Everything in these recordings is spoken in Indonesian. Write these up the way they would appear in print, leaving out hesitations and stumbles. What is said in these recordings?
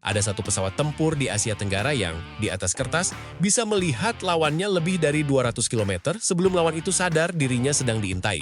Ada satu pesawat tempur di Asia Tenggara yang, di atas kertas, bisa melihat lawannya lebih dari 200 km sebelum lawan itu sadar dirinya sedang diintai.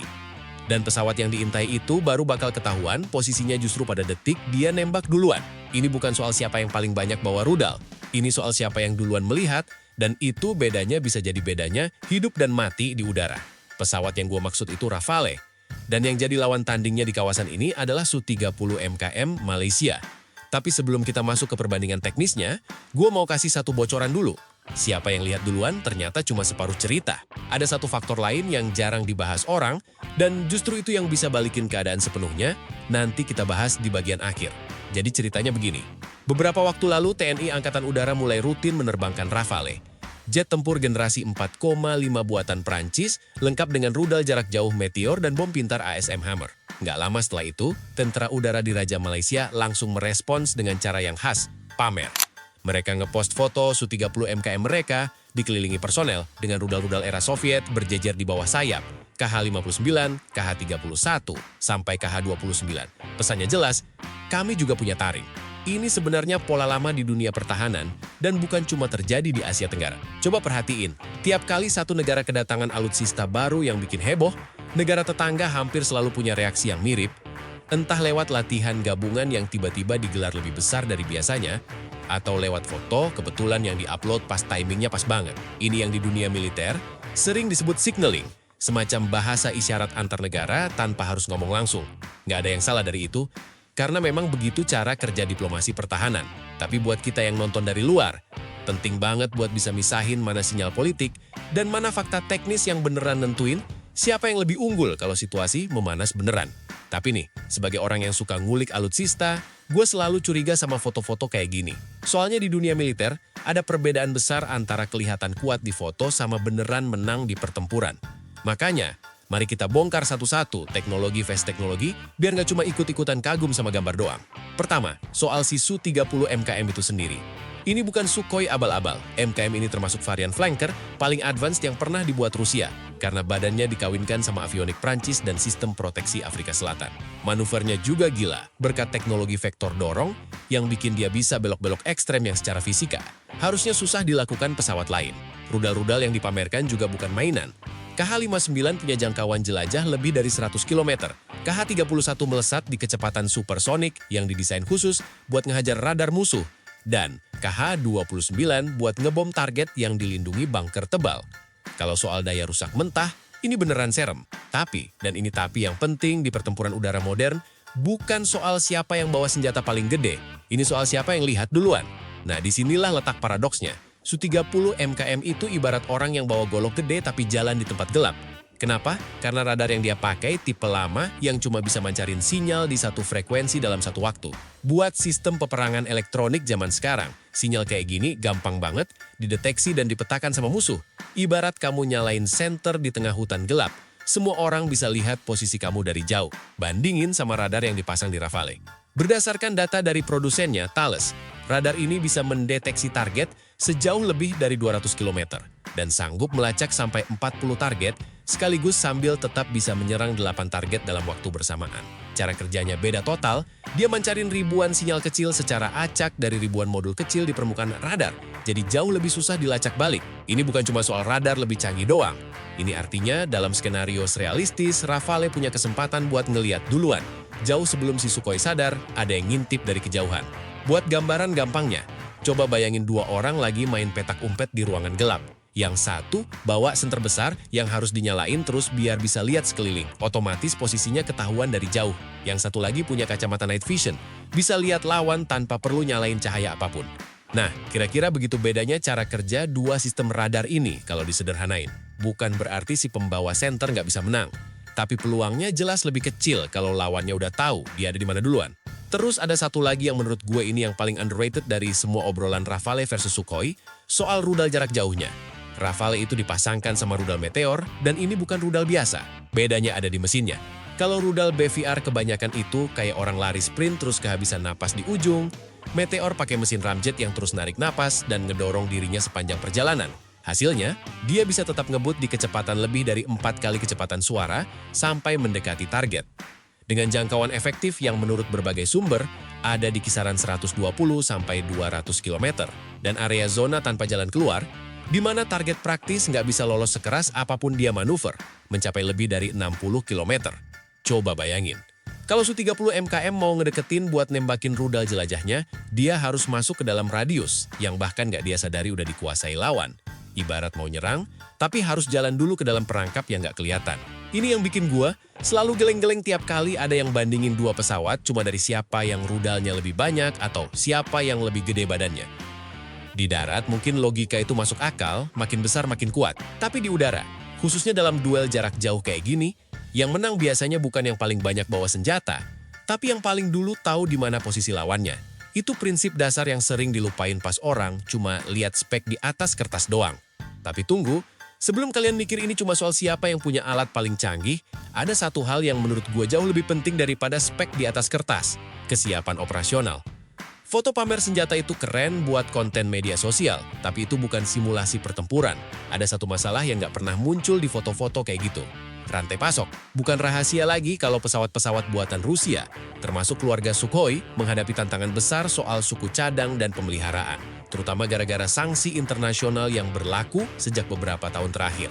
Dan pesawat yang diintai itu baru bakal ketahuan posisinya justru pada detik dia nembak duluan. Ini bukan soal siapa yang paling banyak bawa rudal. Ini soal siapa yang duluan melihat, dan itu bedanya bisa jadi bedanya hidup dan mati di udara. Pesawat yang gue maksud itu Rafale. Dan yang jadi lawan tandingnya di kawasan ini adalah Su-30 MKM Malaysia. Tapi sebelum kita masuk ke perbandingan teknisnya, gue mau kasih satu bocoran dulu. Siapa yang lihat duluan ternyata cuma separuh cerita. Ada satu faktor lain yang jarang dibahas orang, dan justru itu yang bisa balikin keadaan sepenuhnya, nanti kita bahas di bagian akhir. Jadi ceritanya begini. Beberapa waktu lalu TNI Angkatan Udara mulai rutin menerbangkan Rafale. Jet tempur generasi 4,5 buatan Prancis, lengkap dengan rudal jarak jauh Meteor dan bom pintar ASM Hammer. Nggak lama setelah itu, tentara udara di Raja Malaysia langsung merespons dengan cara yang khas, pamer. Mereka ngepost foto Su-30 MKM mereka dikelilingi personel dengan rudal-rudal era Soviet berjejer di bawah sayap, KH-59, KH-31, sampai KH-29. Pesannya jelas, kami juga punya taring. Ini sebenarnya pola lama di dunia pertahanan dan bukan cuma terjadi di Asia Tenggara. Coba perhatiin, tiap kali satu negara kedatangan alutsista baru yang bikin heboh, negara tetangga hampir selalu punya reaksi yang mirip, entah lewat latihan gabungan yang tiba-tiba digelar lebih besar dari biasanya, atau lewat foto kebetulan yang diupload pas timingnya pas banget. Ini yang di dunia militer sering disebut signaling, semacam bahasa isyarat antar negara tanpa harus ngomong langsung. Nggak ada yang salah dari itu, karena memang begitu cara kerja diplomasi pertahanan. Tapi buat kita yang nonton dari luar, penting banget buat bisa misahin mana sinyal politik dan mana fakta teknis yang beneran nentuin siapa yang lebih unggul kalau situasi memanas beneran. Tapi nih, sebagai orang yang suka ngulik alutsista, gue selalu curiga sama foto-foto kayak gini. Soalnya di dunia militer, ada perbedaan besar antara kelihatan kuat di foto sama beneran menang di pertempuran. Makanya, mari kita bongkar satu-satu teknologi fast teknologi biar nggak cuma ikut-ikutan kagum sama gambar doang. Pertama, soal si Su-30 MKM itu sendiri. Ini bukan Sukhoi abal-abal. MKM ini termasuk varian flanker paling advance yang pernah dibuat Rusia karena badannya dikawinkan sama avionik Prancis dan sistem proteksi Afrika Selatan. Manuvernya juga gila berkat teknologi vektor dorong yang bikin dia bisa belok-belok ekstrem yang secara fisika harusnya susah dilakukan pesawat lain. Rudal-rudal yang dipamerkan juga bukan mainan. KH-59 punya jangkauan jelajah lebih dari 100 km. KH-31 melesat di kecepatan supersonik yang didesain khusus buat ngehajar radar musuh. Dan KH-29 buat ngebom target yang dilindungi bunker tebal. Kalau soal daya rusak mentah, ini beneran serem. Tapi, dan ini tapi yang penting di pertempuran udara modern, bukan soal siapa yang bawa senjata paling gede. Ini soal siapa yang lihat duluan. Nah, disinilah letak paradoksnya. Su-30 MKM itu ibarat orang yang bawa golok gede tapi jalan di tempat gelap. Kenapa? Karena radar yang dia pakai tipe lama yang cuma bisa mancarin sinyal di satu frekuensi dalam satu waktu. Buat sistem peperangan elektronik zaman sekarang, sinyal kayak gini gampang banget dideteksi dan dipetakan sama musuh. Ibarat kamu nyalain senter di tengah hutan gelap, semua orang bisa lihat posisi kamu dari jauh. Bandingin sama radar yang dipasang di Rafale. Berdasarkan data dari produsennya, Thales, radar ini bisa mendeteksi target sejauh lebih dari 200 km dan sanggup melacak sampai 40 target sekaligus sambil tetap bisa menyerang 8 target dalam waktu bersamaan. Cara kerjanya beda total, dia mancarin ribuan sinyal kecil secara acak dari ribuan modul kecil di permukaan radar, jadi jauh lebih susah dilacak balik. Ini bukan cuma soal radar lebih canggih doang. Ini artinya dalam skenario realistis, Rafale punya kesempatan buat ngeliat duluan. Jauh sebelum si Sukhoi sadar, ada yang ngintip dari kejauhan. Buat gambaran gampangnya, coba bayangin dua orang lagi main petak umpet di ruangan gelap. Yang satu bawa senter besar yang harus dinyalain terus biar bisa lihat sekeliling. Otomatis posisinya ketahuan dari jauh. Yang satu lagi punya kacamata night vision. Bisa lihat lawan tanpa perlu nyalain cahaya apapun. Nah, kira-kira begitu bedanya cara kerja dua sistem radar ini kalau disederhanain. Bukan berarti si pembawa senter nggak bisa menang. Tapi peluangnya jelas lebih kecil kalau lawannya udah tahu dia ada di mana duluan. Terus ada satu lagi yang menurut gue ini yang paling underrated dari semua obrolan Rafale versus Sukhoi, soal rudal jarak jauhnya. Rafale itu dipasangkan sama rudal Meteor, dan ini bukan rudal biasa. Bedanya ada di mesinnya. Kalau rudal BVR kebanyakan itu kayak orang lari sprint terus kehabisan napas di ujung, Meteor pakai mesin ramjet yang terus narik napas dan ngedorong dirinya sepanjang perjalanan. Hasilnya, dia bisa tetap ngebut di kecepatan lebih dari 4 kali kecepatan suara sampai mendekati target. dengan jangkauan efektif yang menurut berbagai sumber ada di kisaran 120 sampai 200 km, dan area zona tanpa jalan keluar, di mana target praktis nggak bisa lolos sekeras apapun dia manuver, mencapai lebih dari 60 km. Coba bayangin, kalau Su-30 MKM mau ngedeketin buat nembakin rudal jelajahnya, dia harus masuk ke dalam radius yang bahkan nggak dia sadari udah dikuasai lawan. Ibarat mau nyerang, tapi harus jalan dulu ke dalam perangkap yang nggak kelihatan. Ini yang bikin gua selalu geleng-geleng tiap kali ada yang bandingin dua pesawat cuma dari siapa yang rudalnya lebih banyak atau siapa yang lebih gede badannya. Di darat mungkin logika itu masuk akal, makin besar makin kuat. Tapi di udara, khususnya dalam duel jarak jauh kayak gini, yang menang biasanya bukan yang paling banyak bawa senjata, tapi yang paling dulu tahu di mana posisi lawannya. Itu prinsip dasar yang sering dilupain pas orang cuma lihat spek di atas kertas doang. Tapi tunggu, sebelum kalian mikir ini cuma soal siapa yang punya alat paling canggih, ada satu hal yang menurut gue jauh lebih penting daripada spek di atas kertas, kesiapan operasional. Foto pamer senjata itu keren buat konten media sosial, tapi itu bukan simulasi pertempuran. Ada satu masalah yang nggak pernah muncul di foto-foto kayak gitu. Rantai pasok, bukan rahasia lagi kalau pesawat-pesawat buatan Rusia, termasuk keluarga Sukhoi, menghadapi tantangan besar soal suku cadang dan pemeliharaan, terutama gara-gara sanksi internasional yang berlaku sejak beberapa tahun terakhir.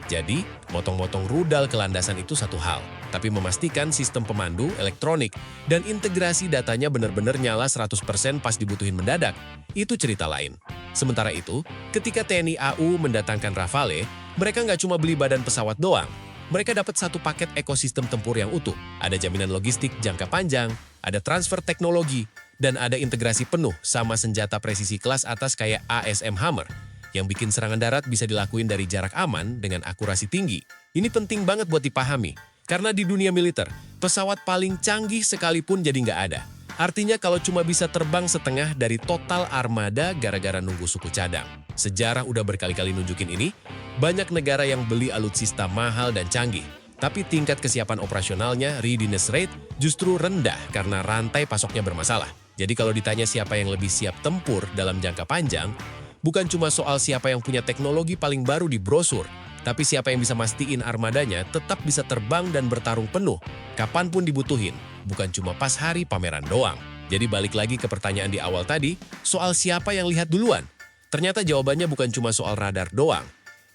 Jadi, motong-motong rudal ke landasan itu satu hal, tapi memastikan sistem pemandu, elektronik, dan integrasi datanya benar-benar nyala 100% pas dibutuhin mendadak, itu cerita lain. Sementara itu, ketika TNI AU mendatangkan Rafale, mereka nggak cuma beli badan pesawat doang, mereka dapat satu paket ekosistem tempur yang utuh. Ada jaminan logistik jangka panjang, ada transfer teknologi, dan ada integrasi penuh sama senjata presisi kelas atas kayak ASM Hammer, yang bikin serangan darat bisa dilakuin dari jarak aman dengan akurasi tinggi. Ini penting banget buat dipahami, karena di dunia militer, pesawat paling canggih sekalipun jadi nggak ada. Artinya kalau cuma bisa terbang setengah dari total armada gara-gara nunggu suku cadang. Sejarah udah berkali-kali nunjukin ini, banyak negara yang beli alutsista mahal dan canggih, tapi tingkat kesiapan operasionalnya, readiness rate, justru rendah karena rantai pasoknya bermasalah. Jadi kalau ditanya siapa yang lebih siap tempur dalam jangka panjang, bukan cuma soal siapa yang punya teknologi paling baru di brosur, tapi siapa yang bisa mastiin armadanya tetap bisa terbang dan bertarung penuh, kapanpun dibutuhin, bukan cuma pas hari pameran doang. Jadi balik lagi ke pertanyaan di awal tadi, soal siapa yang lihat duluan. Ternyata jawabannya bukan cuma soal radar doang.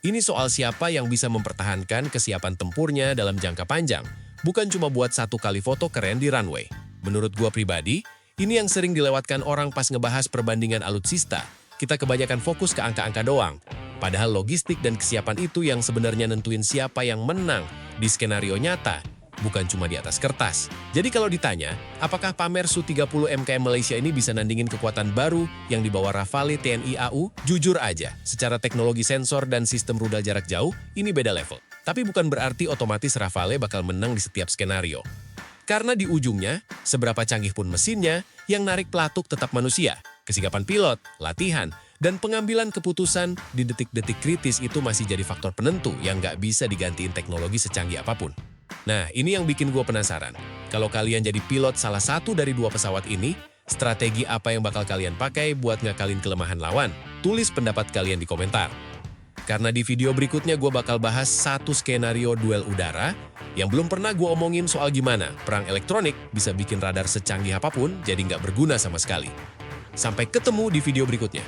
Ini soal siapa yang bisa mempertahankan kesiapan tempurnya dalam jangka panjang, bukan cuma buat satu kali foto keren di runway. Menurut gua pribadi, ini yang sering dilewatkan orang pas ngebahas perbandingan alutsista. Kita kebanyakan fokus ke angka-angka doang. Padahal logistik dan kesiapan itu yang sebenarnya nentuin siapa yang menang di skenario nyata, bukan cuma di atas kertas. Jadi kalau ditanya, apakah pamer Su-30 MKM Malaysia ini bisa nandingin kekuatan baru yang dibawa Rafale TNI AU? Jujur aja, secara teknologi sensor dan sistem rudal jarak jauh, ini beda level. Tapi bukan berarti otomatis Rafale bakal menang di setiap skenario. Karena di ujungnya, seberapa canggih pun mesinnya, yang narik pelatuk tetap manusia. Kesigapan pilot, latihan, dan pengambilan keputusan di detik-detik kritis itu masih jadi faktor penentu yang nggak bisa digantiin teknologi secanggih apapun. Nah, ini yang bikin gue penasaran. Kalau kalian jadi pilot salah satu dari dua pesawat ini, strategi apa yang bakal kalian pakai buat ngakalin kelemahan lawan? Tulis pendapat kalian di komentar. Karena di video berikutnya gue bakal bahas satu skenario duel udara yang belum pernah gue omongin soal gimana perang elektronik bisa bikin radar secanggih apapun jadi nggak berguna sama sekali. Sampai ketemu di video berikutnya.